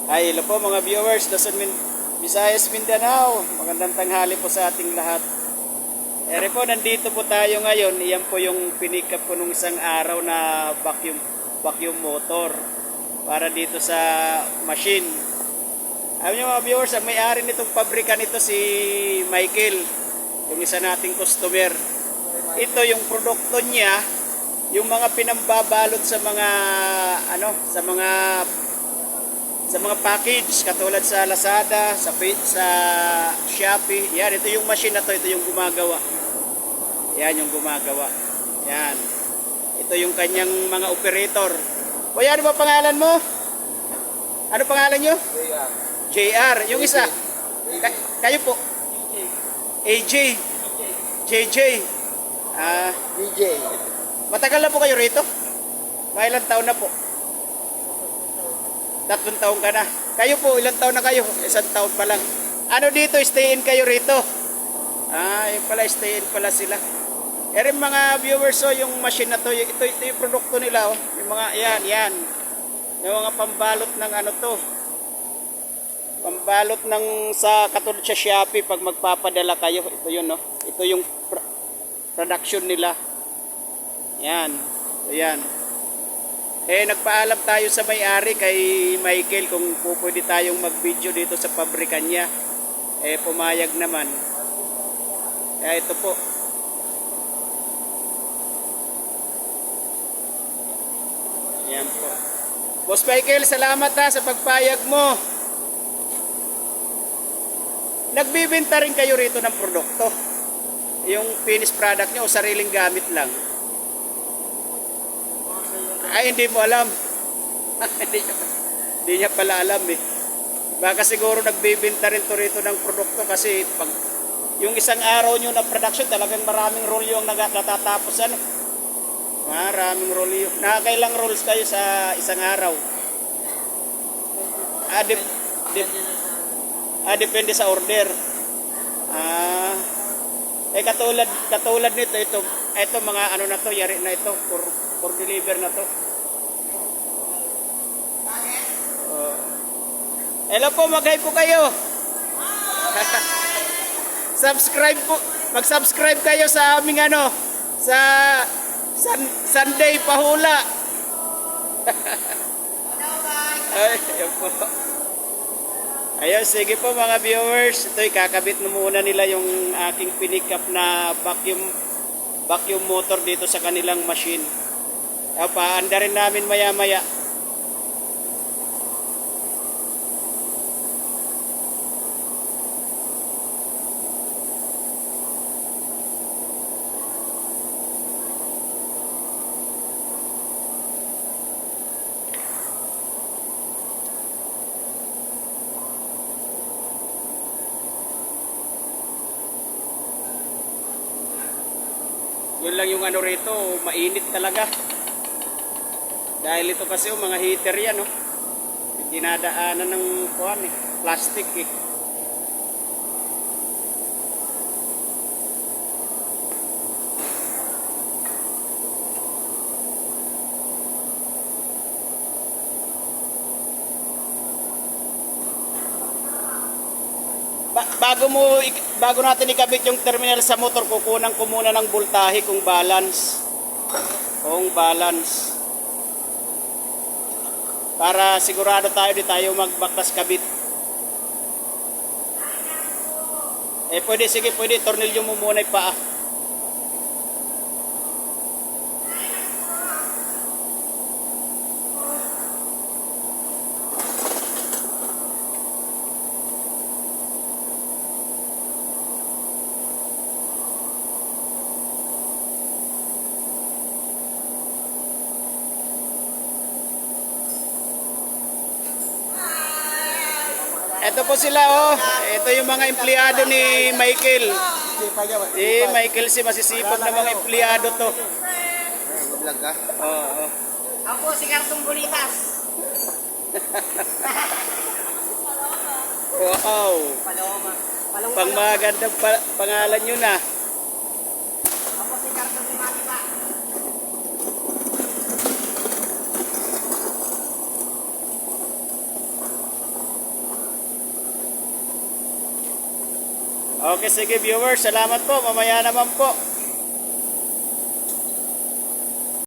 Ay, hello po mga viewers, Luzon, Visayas, Mindanao. Magandang tanghali po sa ating lahat. Ere po, nandito po tayo ngayon. Iyan po yung pinikap ko nung isang araw na vacuum motor para dito sa machine. Alam nyo mga viewers, ang may-ari nitong pabrika nito si Michael, yung isa nating customer. Ito yung produkto niya, yung mga pinambabalot sa mga sa mga package katulad sa Lazada, sa Shopee. Yan, ito yung machine na to, ito yung gumagawa. Yan yung gumagawa. Yan. Ito yung kanyang mga operator. O yan, ano ba pangalan mo? Ano pangalan nyo? JR. JR. Yung isa? Kayo po? AJ. JJ. DJ. Matagal na po kayo rito? Mga ilang taon na po? 3 taon ka na. Kayo po, ilang taon na kayo? 1 taon pa lang. Ano dito, stay in kayo rito? Yun pala, stay in pala sila. Rin mga viewers, so yung machine na to, ito yung produkto nila, oh. Yung mga, yan. Yung mga pambalot ng ano to. Pambalot ng sa katulad sa Shopee pag magpapadala kayo. Ito yun, no? Ito yung production nila. Yan. So, yan. Nagpaalam tayo sa may-ari kay Michael kung pwede tayong mag-video dito sa pabrika niya. Pumayag naman. Kaya ito po. Yan po. Boss Michael, salamat sa pagpayag mo. Nagbibenta rin kayo rito ng produkto. Yung finished product nyo o sariling gamit lang. Ay, hindi mo alam. Hindi niya pala alam eh. Baka siguro nagbibenta rin to rito ng produkto kasi pag yung isang araw nyo na production talagang maraming roll yung natatapos ano. Maraming roll yung. Nakakailang rolls kayo sa isang araw? Depende sa order. Katulad nito, ito mga ano na to, yari na ito for deliver na to. Hello po, mag-hi po kayo. Subscribe po. Mag-subscribe kayo sa aming sa Sunday Pahula. Ayun, sige po mga viewers. Ito, kakabit na muna nila yung aking pinikap na vacuum motor dito sa kanilang machine. Paanda rin namin maya-maya. Yun lang yung ano rito, mainit talaga. Dahil ito kasi mga heater yan, oh. Dinadaanan ng plastic eh. Bago natin ikabit yung terminal sa motor, kukunan ko muna ng voltahe kung balance. Para sigurado tayo di tayo magbaktas kabit. Pwede, tornilyo mo muna yung paa. Ito po sila, oh. Ito yung mga empleyado ni Michael. Michael si masisipag na mga empleyado to. Vlog ka? Oo. Ako si Cartong Bolitas. Wow. Paloma. Pangmagandang pangalan nyo na. Ako si Cartong Bolitas. Okay, sige viewers, salamat po. Mamaya naman po.